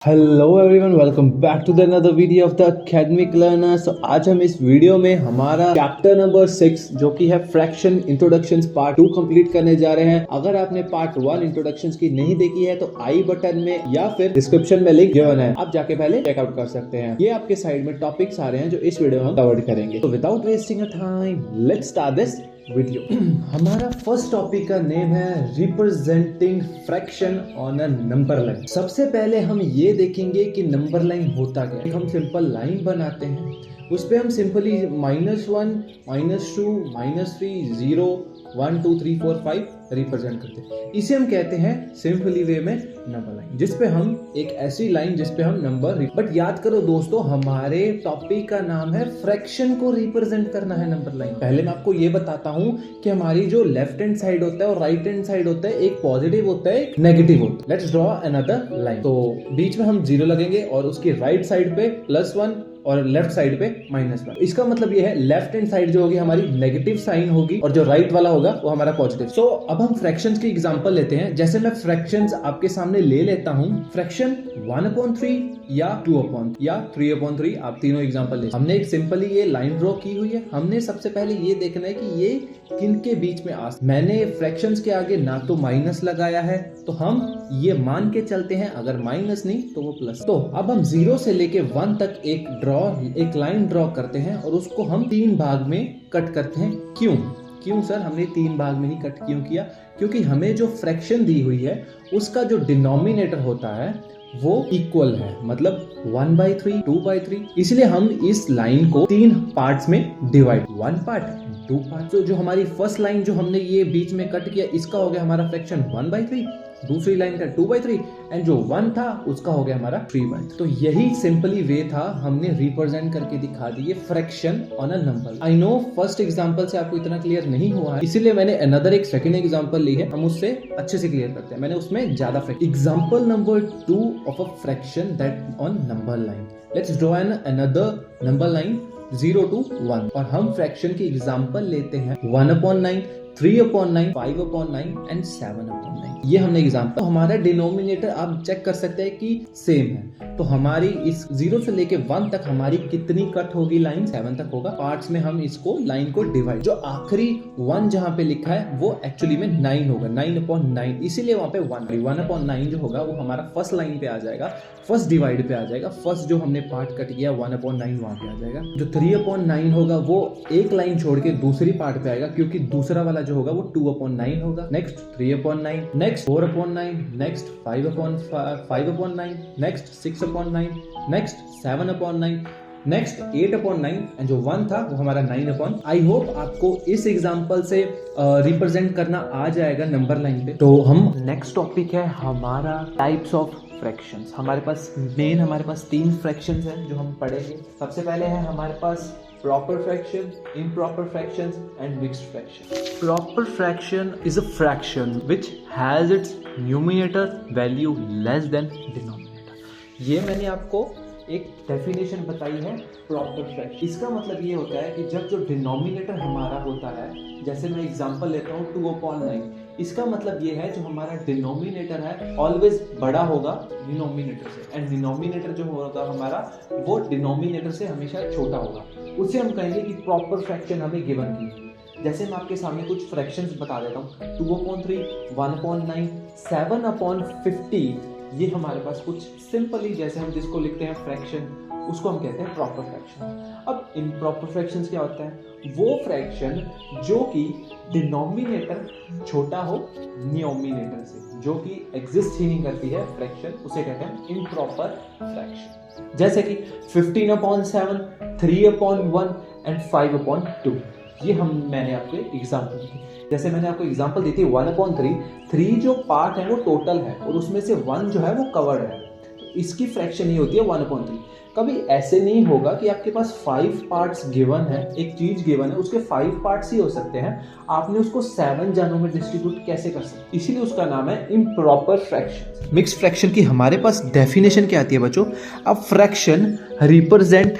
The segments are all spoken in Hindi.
Hello everyone, welcome back to the another video of the academic learner. So आज हम इस वीडियो में हमारा चैप्टर नंबर 6 जो कि है फ्रैक्शन इंट्रोडक्शंस पार्ट 2 कंप्लीट करने जा रहे हैं। अगर आपने पार्ट 1 इंट्रोडक्शंस की नहीं देखी है तो आई बटन में या फिर डिस्क्रिप्शन में लिंक गिवन है, आप जाके पहले चेकआउट कर सकते हैं। ये आपके साइड में टॉपिक्स आ रहे हैं जो इस वीडियो में हम कवर करेंगे। तो without wasting time let's start this video. हमारा फर्स्ट टॉपिक का नेम है representing fraction on a number line. सबसे पहले हम ये देखेंगे कि नंबर लाइन होता क्या है। हम सिंपल लाइन बनाते हैं, उस पे हम सिंपली -1, -2, -3, 0, 1, 2, 3, 4, 5 रिप्रेजेंट करते हैं। इसे हम कहते हैं सिंपली वे में नंबर लाइन, जिसपे हम एक ऐसी लाइन जिसपे हम नंबर। बट याद करो दोस्तों, हमारे टॉपिक का नाम है फ्रैक्शन को रिप्रेजेंट करना है नंबर लाइन। पहले मैं आपको ये बताता हूँ कि हमारी जो लेफ्ट हैंड साइड होता है और राइट हैंड साइड होता है, एक पॉजिटिव होता है, एक नेगेटिव होता है। Let's draw another line. तो बीच में हम 0 लगेंगे और उसकी राइट साइड पे +1 और लेफ्ट साइड पे -1। इसका मतलब ये है लेफ्ट हैंड साइड जो होगी हमारी नेगेटिव साइन होगी और जो राइट वाला होगा वो हमारा पॉजिटिव। सो अब हम फ्रैक्शंस की एग्जांपल लेते हैं। जैसे मैं फ्रैक्शंस आपके सामने ले लेता हूं, फ्रैक्शन 1/3 या 2 या 3/3, आप तीनों एग्जांपल ले। हमने एक सिंपली ये लाइन ड्रॉ की हुई है। हमने सबसे पहले ये देखना है कि ये किन के बीच में आ। मैंने फ्रैक्शंस के आगे ना तो माइनस लगाया है, तो हम ये मान के चलते हैं अगर माइनस नहीं तो वो प्लस। तो अब हम 0 से लेके 1 तक एक लाइन ड्रॉ करते हैं और उसको हम 3 भाग में कट करते हैं। क्यों सर हमने 3 भाग में नहीं कट क्यों किया? क्योंकि हमें जो फ्रैक्शन दी हुई है उसका जो डिनोमिनेटर होता है वो इक्वल है, मतलब 1/3, 2/3। इसलिए हम इस लाइन को 3 पार्ट्स में डिवाइड, 1 पार्ट, 2 पार्ट। तो जो हमारी फर्स्ट लाइन जो हमने ये बीच में कट किया, इसका हो गया हमारा फ्रैक्शन 1/3, दूसरी लाइन का 2/3 एंड जो 1 था उसका हो गया हमारा 3/3। तो यही सिंपली वे था, हमने रिप्रेजेंट करके दिखा दिए fraction on a number. I know first example से आपको इतना क्लियर नहीं हुआ है, इसीलिए मैंने अनदर एक सेकंड एग्जांपल ली है, हम उससे अच्छे से क्लियर करते हैं। मैंने उसमें ज्यादा example number 2 of a fraction that on number line. Let's draw an another number line 0 to 1 और हम फ्रैक्शन की एग्जांपल लेते हैं 1/9, 3/9, 5/9 एंड 7/9। ये हमने एग्जांपल। हमारा डिनोमिनेटर आप चेक कर सकते हैं कि सेम है। तो हमारी इस 0 से लेके 1 तक हमारी कितनी कट होगी लाइन? 7 तक होगा। पार्ट्स में हम इसको लाइन को डिवाइड, जो आखिरी 1 जहां पे लिखा है वो एक्चुअली में 9 होगा, 9/9, इसीलिए वहां पे 1/9 जो होगा वो हमारा फर्स्ट लाइन पे आ जाएगा, फर्स्ट डिवाइड पे आ जाएगा। फर्स्ट जो हमने पार्ट कट किया 1/9 वहां पे आ जाएगा। जो 3/9 होगा वो एक लाइन छोड़ के दूसरी पार्ट पे आएगा, क्योंकि दूसरा वाला जो होगा वो 2/9 होगा। Next 3/9, next 4/9, next 5/9, next 6/9, next 7/9, next 8/9 and जो 1 था वो हमारा 9/। आई होप आपको इस एग्जांपल से रिप्रेजेंट करना आ जाएगा नंबर लाइन पे। तो हम नेक्स्ट टॉपिक है हमारा टाइप्स ऑफ फ्रैक्शंस। हमारे पास 3 फ्रैक्शंस हैं जो हम पढ़ेंगे। सबसे पहले है हमारे पास proper fraction, improper fractions and mixed fraction. Proper fraction is a fraction which has its numerator value less than denominator. ये मैंने आपको एक डेफिनेशन बताई है प्रॉपर फ्रैक्शन। इसका मतलब ये होता है कि जब जो डिनोमिनेटर हमारा होता है, जैसे मैं एग्जांपल लेता हूँ 2/9, इसका मतलब ये है जो हमारा डिनोमिनेटर है ऑलवेज बड़ा होगा डिनोमिनेटर से, एंड डिनोमिनेटर जो होगा हमारा वो डिनोमिनेटर से हमेशा छोटा होगा। उसे हम कहेंगे कि प्रॉपर फ्रैक्शन हमें गिवन की। जैसे मैं आपके सामने कुछ फ्रैक्शंस बता देता हूँ, 2/3, 1/9, 7/50। ये हमारे पास कुछ सिंपली जैसे हम जिसको लिखते हैं फ्रैक्शन, उसको हम कहते हैं प्रॉपर फ्रैक्शन। अब इम्प्रॉपर फ्रैक्शंस क्या होता है? वो फ्रैक्शन जो कि डिनोमिनेटर छोटा हो न्यूमरेटर से, जो कि एग्जिस्ट ही नहीं करती है फ्रैक्शन, उसे कहते हैं इम्प्रॉपर फ्रैक्शन। जैसे कि 15/7, 3/1 एंड 5/2। ये मैंने आपको एग्जांपल दी। जैसे मैंने आपको एग्जांपल दी थी 1/3, 3 जो पार्ट है वो टोटल है और उसमें से 1 जो है वो कवर्ड है, तो इसकी फ्रैक्शन ये होती है 1/3। कभी ऐसे नहीं होगा कि आपके पास 5 पार्ट्स गिवन है, एक चीज गिवन है, उसके 5 पार्ट्स ही हो सकते हैं, आपने उसको 7 जानों में डिस्ट्रीब्यूट कैसे कर सकते? इसीलिए उसका नाम है इम्प्रॉपर फ्रैक्शन। मिक्स्ड फ्रैक्शन की हमारे पास डेफिनेशन क्या आती है बच्चों? A fraction represent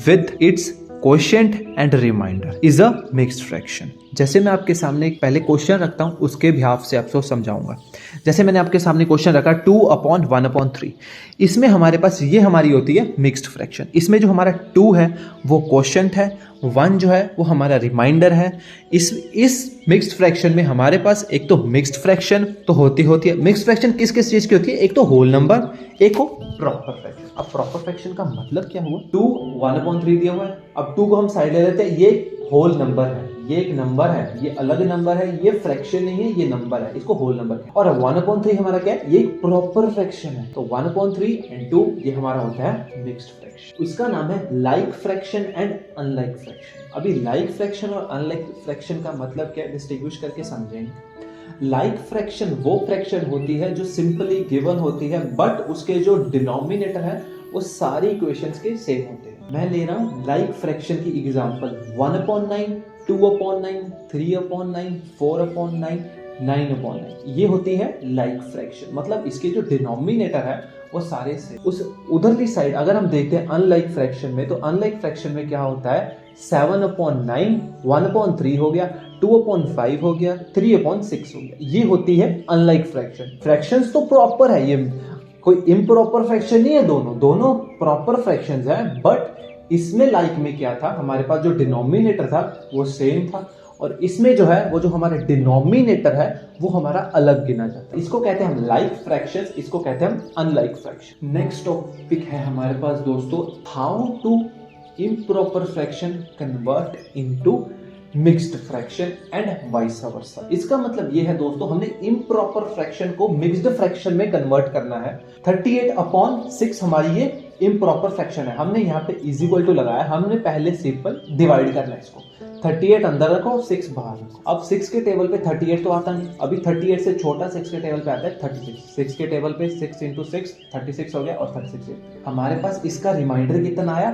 with its quotient and remainder is a mixed fraction. जैसे मैं आपके सामने एक पहले क्वेश्चन रखता हूँ, उसके बिहाफ से आपको समझाऊंगा। जैसे मैंने आपके सामने क्वेश्चन रखा 2/1/3, इसमें हमारे पास ये हमारी होती है मिक्स्ड फ्रैक्शन। इसमें जो हमारा 2 है वो क्वोशंट है, 1 जो है वो हमारा रिमाइंडर है। इस मिक्स्ड फ्रैक्शन में हमारे पास एक तो मिक्स्ड फ्रैक्शन तो होती है। मिक्स्ड फ्रैक्शन किस किस चीज की होती है? एक तो होल नंबर, एक हो प्रॉपर फ्रैक्शन। अब प्रॉपर फ्रैक्शन का मतलब क्या हुआ? 2/1/3 दिया हुआ है, अब 2 को हम साइड ले लेते हैं, ये होल नंबर है, ये एक नंबर है, ये अलग नंबर है, ये फ्रैक्शन नहीं है, ये नंबर है, इसको होल नंबर है। और 1/3 हमारा क्या है? ये एक प्रॉपर फ्रैक्शन है। तो 1/3 एंड 2 ये हमारा होता है मिक्स्ड फ्रैक्शन। इसका नाम है like fraction and unlike fraction. अभी लाइक फ्रैक्शन और अनलाइक फ्रैक्शन का मतलब क्या है, डिस्टिंग्विश करके समझेंगे। लाइक फ्रैक्शन वो फ्रैक्शन होती है जो सिंपली गिवन होती है, बट उसके जो डिनोमिनेटर है वो सारी इक्वेशंस के सेम होते हैं। मैं ले रहा हूं लाइक फ्रैक्शन की एग्जांपल 1/9, 2/9, 3/9, 4/9, 9/9। ये होती है लाइक फ्रैक्शन, मतलब इसके जो डिनोमिनेटर है वो सारे से। उस उधरली साइड अगर हम देखते हैं अनलाइक फ्रैक्शन में, तो अनलाइक फ्रैक्शन में क्या होता है? 7/9, 1/3 हो गया, 2/5 हो गया, 3/6 हो गया। ये होती है अनलाइक फ्रैक्शन। फ्रैक्शंस तो प्रॉपर है, ये कोई इम्प्रॉपर फ्रैक्शन नहीं है, दोनों प्रॉपर फ्रैक्शंस हैं। बट इसमें लाइक में क्या था, हमारे पास जो डिनोमिनेटर था वो सेम था, और इसमें जो है वो जो हमारा डिनोमिनेटर है वो हमारा अलग गिना जाता है। इसको कहते हैं हम लाइक फ्रैक्शंस, इसको कहते हैं हम अनलाइक फ्रैक्शन। नेक्स्ट टॉपिक है हमारे पास दोस्तों, how to improper fraction convert into mixed fraction and vice versa. इसका मतलब ये है दोस्तों, हमने इम्प्रॉपर फ्रैक्शन को मिक्स्ड फ्रैक्शन में कन्वर्ट करना है। 38/6 हमारी ये इम्प्रॉपर फ्रैक्शन है। हमने यहाँ पे इज इक्वल टू लगाया, हमने पहले सिंपल डिवाइड करना है इसको। 38 अंदर रखो, 6 बाहर रखो। अब 6 के टेबल पे 38 तो आता नहीं, अभी 38 से छोटा 6 के टेबल पे आता है 36। 6 के टेबल पे 6 × 6 36 हो गया, और 36 हमारे पास इसका रिमाइंडर कितना आया?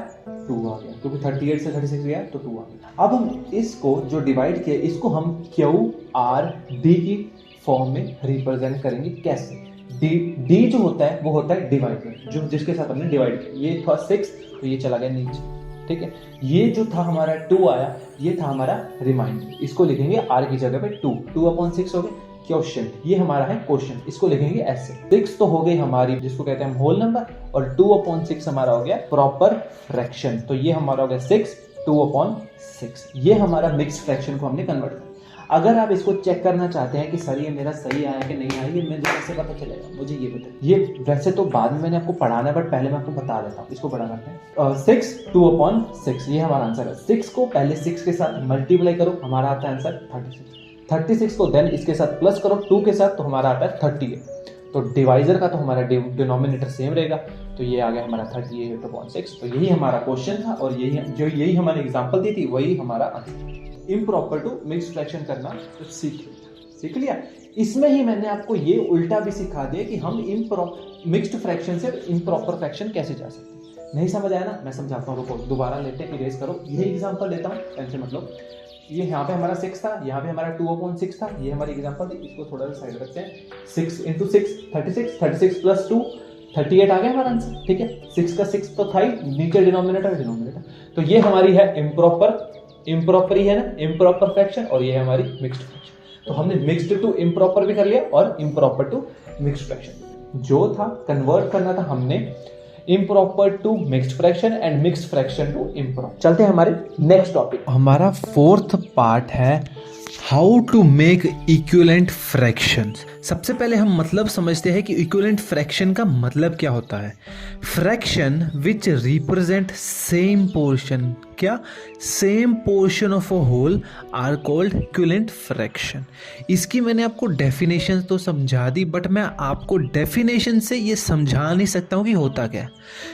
2 आ गया, क्योंकि 38 से 36 गया तो 2 आ गया। अब हम इसको जो डिवाइड किया, इसको हम QR/D की फॉर्म में रिप्रेजेंट करेंगे। कैसे? D जो होता है वो होता है डिवाइडर, जो जिसके साथ हमने डिवाइड किया। ये था 6 तो ये चला गया नीचे, ठीक है। ये जो था हमारा 2 आया, ये था हमारा रिमाइंडर। इसको लिखेंगे R की जगह पे 2/6 हो गए। क्वेश्चन, ये हमारा है क्वेश्चन, इसको लिखेंगे ऐसे। 6 तो हो गई हमारी, जिसको कहते हैं हम होल नंबर, और 2/6 हमारा हो गया प्रॉपर फ्रैक्शन। तो ये हमारा हो गया 6, 2/6। ये हमारा मिक्स्ड फ्रैक्शन को हमने कन्वर्ट किया। अगर आप इसको चेक करना चाहते हैं कि सर ये मेरा सही आया कि नहीं आया, ये मुझे कैसे पता चलेगा? मुझे ये बताइए। ये वैसे तो बाद में मैंने आपको पढ़ाना है, बट पहले मैं आपको बता देता हूँ। इसको पढ़ा करते हैं 6, 2/6, ये हमारा आंसर है। 6 को पहले 6 के साथ मल्टीप्लाई करो, हमारा आता है आंसर 36। 36 को देन इसके साथ प्लस करो 2 के साथ, तो हमारा आता है 38। तो डिवाइजर का तो हमारा डिनोमिनेटर सेम रहेगा, तो ये आ गया हमारा 38/6। तो यही हमारा क्वेश्चन था, और यही हमारी एग्जांपल दी थी, वही हमारा answer. Improper to mixed fraction करना तो सीख लिया। इसमें ही मैंने आपको ये उल्टा भी सिखा दिया कि हम मिक्स्ड फ्रैक्शन से इम्प्रॉपर फ्रैक्शन कैसे जा सकते हैं। नहीं समझ आया ना? मैं समझाता हूँ, रुको दोबारा लेते हैं, इरेज करो। यही एग्जांपल लेता हूँ, टेंशन मतलब। ये यहाँ पे हमारा 6 था, यहाँ पे हमारा 2/6 था, ये हमारी एग्जांपल थी। इसको थोड़ा सा साइड रखते हैं। 6 × 6 36, 36 + 2 38 आ गया हमारा आंसर, ठीक है। 6 का 6 तो था ही, नीचे डिनोमिनेटर। तो ये हमारी है इम्प्रॉपर ही है ना, इम्प्रॉपर फ्रैक्शन, और ये है हमारी मिक्स्ड फ्रैक्शन। तो हमने मिक्स्ड टू इम्प्रॉपर भी कर लिया और इम्प्रॉपर टू मिक्स्ड फ्रैक्शन। जो था कन्वर्ट करना था हमने improper to mixed fraction and mixed fraction to improper. चलते हैं हमारे नेक्स्ट टॉपिक। हमारा 4th पार्ट है how to make equivalent fractions. सबसे पहले हम मतलब समझते हैं कि इक्विवेलेंट फ्रैक्शन का मतलब क्या होता है। Fraction which represent same portion, क्या same portion of a whole are called equivalent fraction. इसकी मैंने आपको डेफिनेशन तो समझा दी, बट मैं आपको डेफिनेशन से ये समझा नहीं सकता हूँ कि होता क्या है।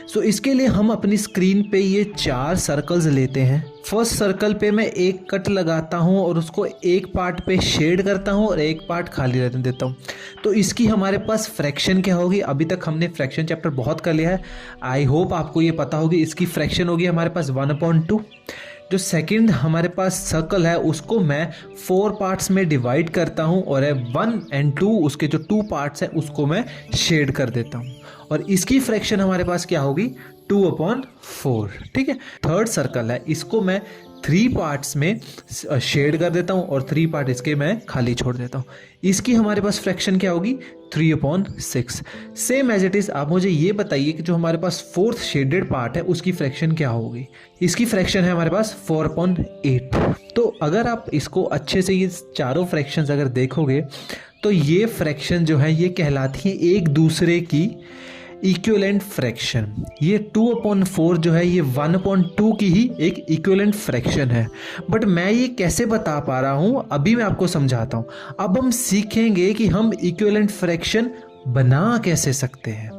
सो इसके लिए हम अपनी स्क्रीन पे ये 4 सर्कल्स लेते हैं। फर्स्ट सर्कल पे मैं एक कट लगाता हूँ और उसको एक पार्ट पे शेड करता हूँ और एक पार्ट खाली रहने देता हूँ। तो इसकी हमारे पास फ्रैक्शन क्या होगी? अभी तक हमने फ्रैक्शन चैप्टर बहुत कर लिया है, आई होप आपको ये पता होगी। इसकी फ्रैक्शन होगी हमारे पास 1/2। जो सेकंड हमारे पास सर्कल है उसको मैं 4 पार्ट्स में डिवाइड करता हूँ, और 1 और 2 उसके जो 2 पार्ट्स हैं उसको मैं शेड कर देता हूँ, और इसकी फ्रैक्शन हमारे पास क्या होगी? 2/4, ठीक है। थर्ड सर्कल है, इसको मैं 3 पार्ट्स में शेड कर देता हूँ और 3 पार्ट इसके मैं खाली छोड़ देता हूँ। इसकी हमारे पास फ्रैक्शन क्या होगी 3/6। सेम एज इट इज आप मुझे ये बताइए कि जो हमारे पास 4th शेडेड पार्ट है उसकी फ्रैक्शन क्या होगी। इसकी फ्रैक्शन है हमारे पास 4/8। तो अगर आप इसको अच्छे से ये चारों फ्रैक्शंस अगर देखोगे तो ये फ्रैक्शन जो है ये कहलाती है एक दूसरे की इक्विवेलेंट फ्रैक्शन। ये 2/4 जो है ये 1/2 की ही एक इक्विवेलेंट फ्रैक्शन है। बट मैं ये कैसे बता पा रहा हूँ अभी मैं आपको समझाता हूँ। अब हम सीखेंगे कि हम इक्विवेलेंट फ्रैक्शन बना कैसे सकते हैं।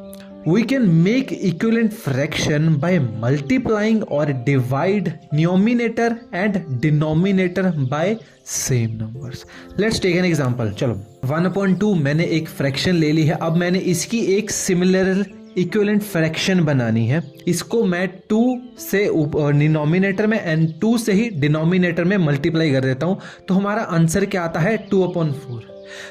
We can make equivalent fraction by multiplying or divide numerator and denominator by same numbers. Let's take an example. चलो 1/2 मैंने एक फ्रैक्शन ले ली है। अब मैंने इसकी एक सिमिलर इक्विवेलेंट फ्रैक्शन बनानी है। इसको मैं 2 से डिनोमिनेटर में एंड 2 से ही डिनोमिनेटर में मल्टीप्लाई कर देता हूँ। तो हमारा आंसर क्या आता है 2/4।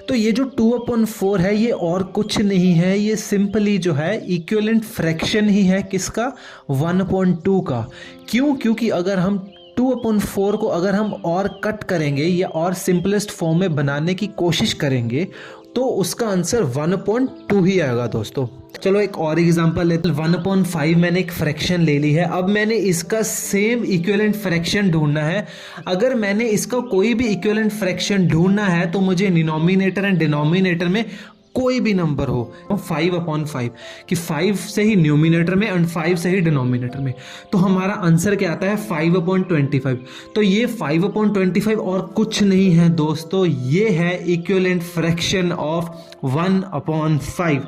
तो ये जो 2/4 है ये और कुछ नहीं है, ये सिंपली जो है इक्विवेलेंट फ्रैक्शन ही है किसका 1/2 का। क्यों? क्योंकि अगर हम 2/4 को अगर हम और कट करेंगे या और सिंपलेस्ट फॉर्म में बनाने की कोशिश करेंगे तो उसका आंसर 1/2 ही आएगा दोस्तों। चलो एक और एग्जांपल लेते हैं। 1/5 मैंने एक फ्रैक्शन ले ली है। अब मैंने इसका सेम इक्विवेलेंट फ्रैक्शन ढूंढना है। अगर मैंने इसका कोई भी इक्विवेलेंट फ्रैक्शन ढूंढना है तो मुझे डिनोमिनेटर एंड डिनोमिनेटर में कोई भी नंबर हो 5/5 कि 5 से ही न्यूमिनेटर में एंड 5 से ही डिनोमिनेटर में, तो हमारा आंसर क्या आता है 5/25। तो ये 5/25 और कुछ नहीं है दोस्तों, ये है इक्विवेलेंट फ्रैक्शन ऑफ 1/5।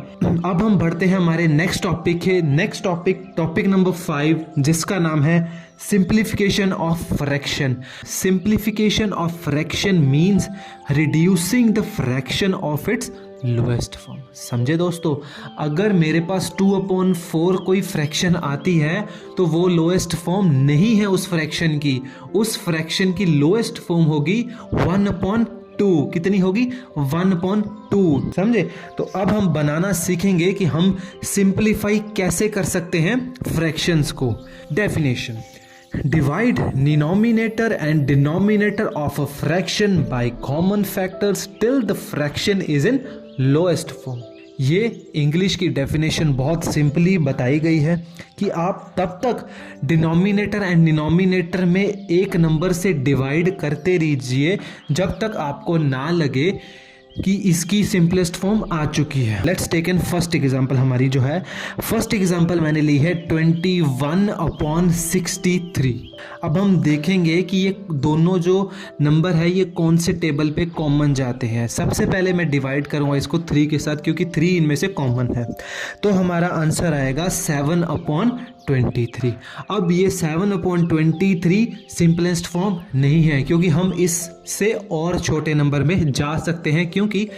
अब हम बढ़ते हैं हमारे नेक्स्ट टॉपिक है। नेक्स्ट टॉपिक नंबर 5 जिसका नाम है simplification of fraction. Simplification of fraction means reducing the fraction of its lowest form. समझे दोस्तों, अगर मेरे पास 2/4 कोई फ्रैक्शन आती है तो वो लोएस्ट फॉर्म नहीं है उस फ्रैक्शन की। उस फ्रैक्शन की लोएस्ट फॉर्म होगी 1/2। कितनी होगी 1/2। समझे? तो अब हम बनाना सीखेंगे कि हम सिंप्लीफाई कैसे कर सकते हैं फ्रैक्शंस को। Definition: divide denominator and denominator of a fraction by common factors till the fraction is in lowest form। ये इंग्लिश की डेफिनेशन बहुत सिंपली बताई गई है कि आप तब तक डिनोमिनेटर एंड डिनोमिनेटर में एक नंबर से डिवाइड करते रहिए जब तक आपको ना लगे कि इसकी सिंपलेस्ट फॉर्म आ चुकी है। Let's take an first example. हमारी जो है फर्स्ट एग्जांपल मैंने ली है 21/63। अब हम देखेंगे कि ये दोनों जो नंबर है ये कौन से टेबल पे कॉमन जाते हैं। सबसे पहले मैं डिवाइड करूंगा इसको 3 के साथ क्योंकि 3 इनमें से कॉमन है। तो हमारा आंसर आएगा 7/23। अब ये 7/23 सिंपलेस्ट फॉर्म नहीं है क्योंकि हम इससे और छोटे नंबर में जा सकते हैं, क्योंकि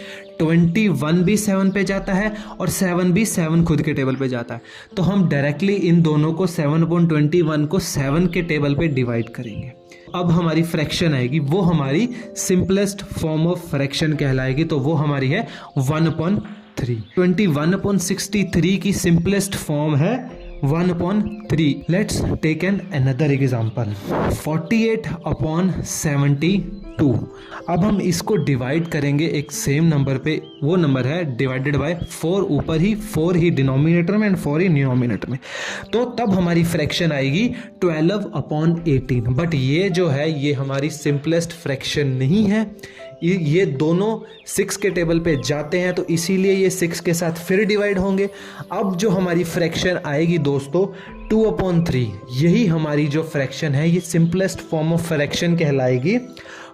21 भी 7 पे जाता है और 7 भी 7 खुद के टेबल पे जाता है। तो हम डायरेक्टली इन दोनों को 7/21 को 7 के टेबल पे डिवाइड करेंगे। अब हमारी फ्रैक्शन आएगी, वो हमारी सिंपलेस्ट फॉर्म ऑफ फ्रैक्शन कहलाएगी। तो वो हमारी है 1/3। 21/63 की सिंपलेस्ट फॉर्म है 1/3। Let's take an another example 48/72। अब हम इसको डिवाइड करेंगे एक सेम नंबर पे, वो नंबर है डिवाइडेड बाय 4। ऊपर ही 4 ही डिनोमिनेटर में एंड 4 ही न्यूमिनेटर में। तो तब हमारी फ्रैक्शन आएगी 12/18। बट ये जो है ये हमारी सिंपलेस्ट फ्रैक्शन नहीं है। ये दोनों 6 के टेबल पे जाते हैं तो इसीलिए ये 6 के साथ फिर डिवाइड होंगे। अब जो हमारी फ्रैक्शन आएगी दोस्तों 2/3, यही हमारी जो फ्रैक्शन है ये सिंपलेस्ट फॉर्म ऑफ फ्रैक्शन कहलाएगी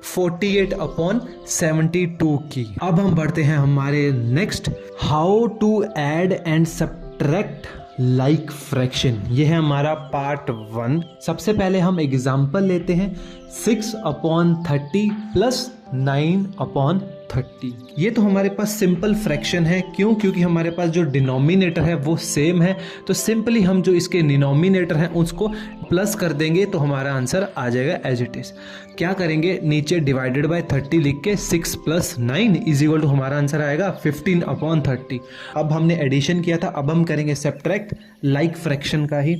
48/72 की। अब हम बढ़ते हैं हमारे next, how to add and subtract like fraction. ये है हमारा पार्ट 1। सबसे पहले हम एग्जांपल लेते हैं 6/30 प्लस 9/30। ये तो हमारे पास सिंपल फ्रैक्शन है। क्यों? क्योंकि हमारे पास जो डिनोमिनेटर है वो सेम है, तो सिंपली हम जो इसके डिनोमिनेटर हैं उसको प्लस कर देंगे तो हमारा आंसर आ जाएगा एज इट इज। क्या करेंगे, नीचे डिवाइडेड बाय 30 लिख के 6 + 9 इज इक्वल टू हमारा आंसर आएगा 15/30। अब हमने एडिशन किया था, अब हम करेंगे सब्ट्रैक्ट लाइक फ्रैक्शन का ही।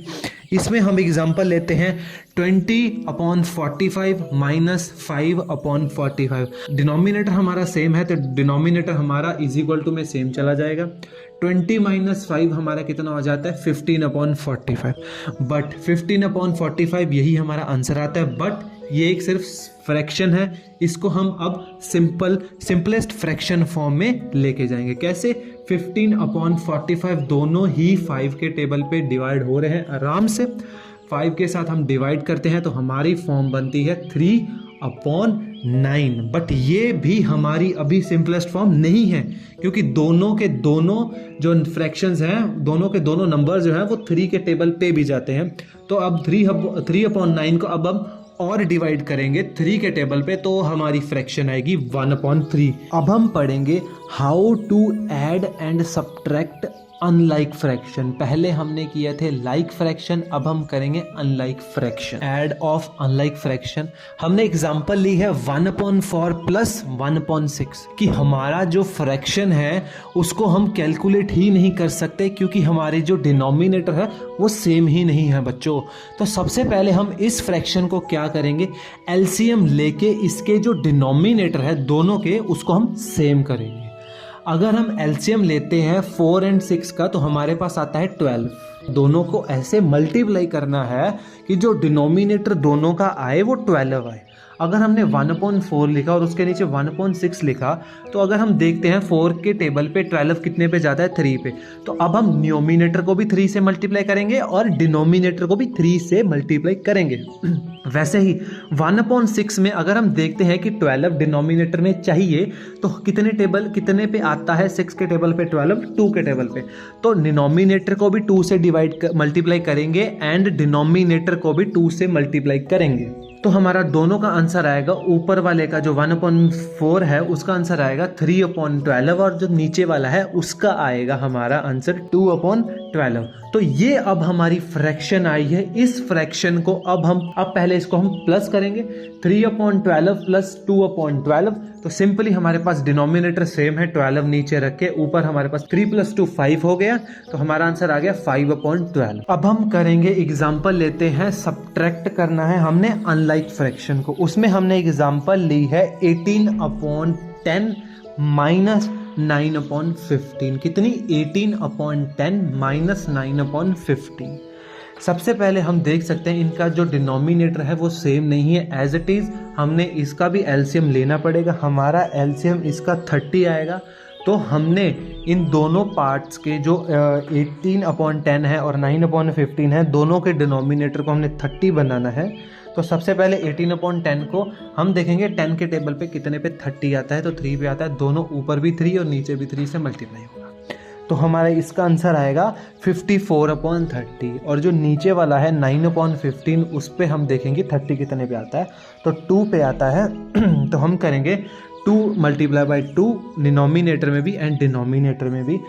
इसमें हम एग्जांपल लेते हैं 20/45 माइनस 5/45। डिनोमिनेटर हमारा सेम है तो डिनोमिनेटर हमारा इज इक्वल टू में सेम चला जाएगा। 20 माइनस 5 हमारा कितना हो जाता है 15/45। बट 15/45 यही हमारा आंसर आता है, बट ये एक सिर्फ फ्रैक्शन है। इसको हम अब सिंपलेस्ट फ्रैक्शन फॉर्म में लेके जाएंगे। कैसे? 15/45 दोनों ही 5 के टेबल पे डिवाइड हो रहे हैं आराम से। 5 के साथ हम डिवाइड करते हैं तो हमारी फॉर्म बनती है 3/9। बट ये भी हमारी अभी सिंपलेस्ट फॉर्म नहीं है, क्योंकि दोनों के दोनों जो फ्रैक्शंस हैं, दोनों के दोनों नंबर जो हैं वो 3 के टेबल पे भी जाते हैं। तो अब 3/9 को अब हम और डिवाइड करेंगे 3 के टेबल पे, तो हमारी फ्रैक्शन आएगी 1/3। अब हम पढ़ेंगे how to add and subtract unlike fraction. पहले हमने किए थे लाइक फ्रैक्शन, अब हम करेंगे unlike fraction, add of unlike fraction. हमने एग्जांपल ली है 1/4 प्लस 1/6 कि हमारा जो फ्रैक्शन है उसको हम कैलकुलेट ही नहीं कर सकते, क्योंकि हमारे जो डिनोमिनेटर है वो सेम ही नहीं है बच्चों। तो सबसे पहले हम इस फ्रैक्शन को क्या करेंगे, एलसीएम लेके इसके जो डिनोमिनेटर है दोनों के उसको हम सेम करेंगे। अगर हम एलसीएम लेते हैं 4 और 6 का तो हमारे पास आता है 12। दोनों को ऐसे मल्टीप्लाई करना है कि जो डिनोमिनेटर दोनों का आए वो 12 आए। अगर हमने 1/4 लिखा और उसके नीचे 1/6 लिखा, तो अगर हम देखते हैं 4 के टेबल पे 12 कितने पे जाता है 3 पे, तो अब हम न्यूमिनेटर को भी 3 से मल्टीप्लाई करेंगे और डिनोमिनेटर को भी 3 से मल्टीप्लाई करेंगे। वैसे ही 1/6 में अगर हम देखते हैं कि 12 डिनोमिनेटर में चाहिए, तो कितने पे आता है 6 के टेबल पे 12, 2 के टेबल पे, तो डिनोमिनेटर को भी 2 से मल्टीप्लाई करेंगे एंड डिनोमिनेटर को भी 2 से मल्टीप्लाई करेंगे। तो हमारा दोनों का आंसर आएगा, ऊपर वाले का जो 1/4 है उसका आंसर आएगा 3/12 और जो नीचे वाला है उसका आएगा हमारा आंसर 2/12। तो ये अब हमारी फ्रैक्शन आई है। इस फ्रैक्शन को अब पहले इसको हम प्लस करेंगे, 3/12 प्लस 2/12। तो सिंपली हमारे पास डिनोमिनेटर सेम है, 12 नीचे रख के ऊपर हमारे पास 3 + 2 5 हो गया, तो हमारा आंसर आ गया 5/12। अब हम करेंगे एग्जाम्पल लेते हैं, सब्ट्रैक्ट करना है हमने अनलाइक फ्रैक्शन को। उसमें हमने एग्जाम्पल ली है 18/10 माइनस 9/15। कितनी? 18/10 माइनस 9/15। सबसे पहले हम देख सकते हैं इनका जो डिनोमिनेटर है वो सेम नहीं है, एज इट इज़ हमने इसका भी एलसीएम लेना पड़ेगा। हमारा एलसीएम इसका 30 आएगा। तो हमने इन दोनों पार्ट्स के जो 18/10 है और 9/15 है, दोनों के डिनोमिनेटर को हमने 30 बनाना है। तो सबसे पहले 18/10 को हम देखेंगे 10 के टेबल पे कितने पे 30 आता है, तो 3 पे आता है। दोनों ऊपर भी 3 और नीचे भी 3 से मल्टीप्लाई होगा, तो हमारा इसका आंसर आएगा 54/30। और जो नीचे वाला है 9/15 उस पे हम देखेंगे 30 कितने पे आता है, तो 2 पे आता है। तो हम करेंगे 2 × 2 डिनोमिनेटर में भी एंड डिनोमिनेटर में भी,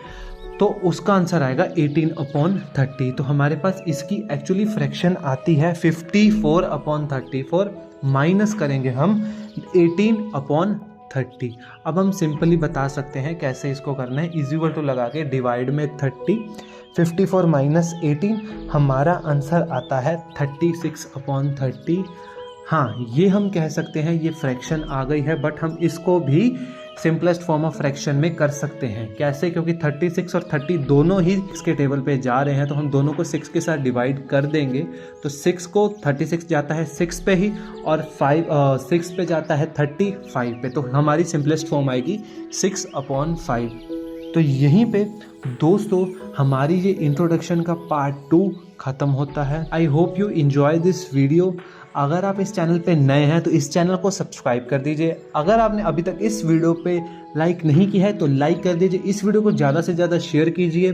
तो उसका आंसर आएगा 18/30। तो हमारे पास इसकी एक्चुअली फ्रैक्शन आती है 54/34, माइनस करेंगे हम 18/30। अब हम सिंपली बता सकते हैं कैसे इसको करना है, इज इक्वल टू लगा के डिवाइड में 30, 54 माइनस 18, हमारा आंसर आता है 36/30। हाँ, ये हम कह सकते हैं ये फ्रैक्शन आ गई है, बट हम इसको भी सिंपलेस्ट फॉर्म ऑफ फ्रैक्शन में कर सकते हैं। कैसे? क्योंकि 36 और 30 दोनों ही इसके टेबल पे जा रहे हैं, तो हम दोनों को 6 के साथ डिवाइड कर देंगे। तो 6 को 36 जाता है 6 पे ही, और 6 पे जाता है 35 पे, तो हमारी सिंपलेस्ट फॉर्म आएगी 6/5। तो यहीं पे दोस्तों हमारी ये इंट्रोडक्शन का पार्ट 2 ख़त्म होता है। I hope you enjoy this video. अगर आप इस चैनल पे नए हैं तो इस चैनल को सब्सक्राइब कर दीजिए। अगर आपने अभी तक इस वीडियो पे लाइक नहीं किया है तो लाइक कर दीजिए। इस वीडियो को ज़्यादा से ज़्यादा शेयर कीजिए।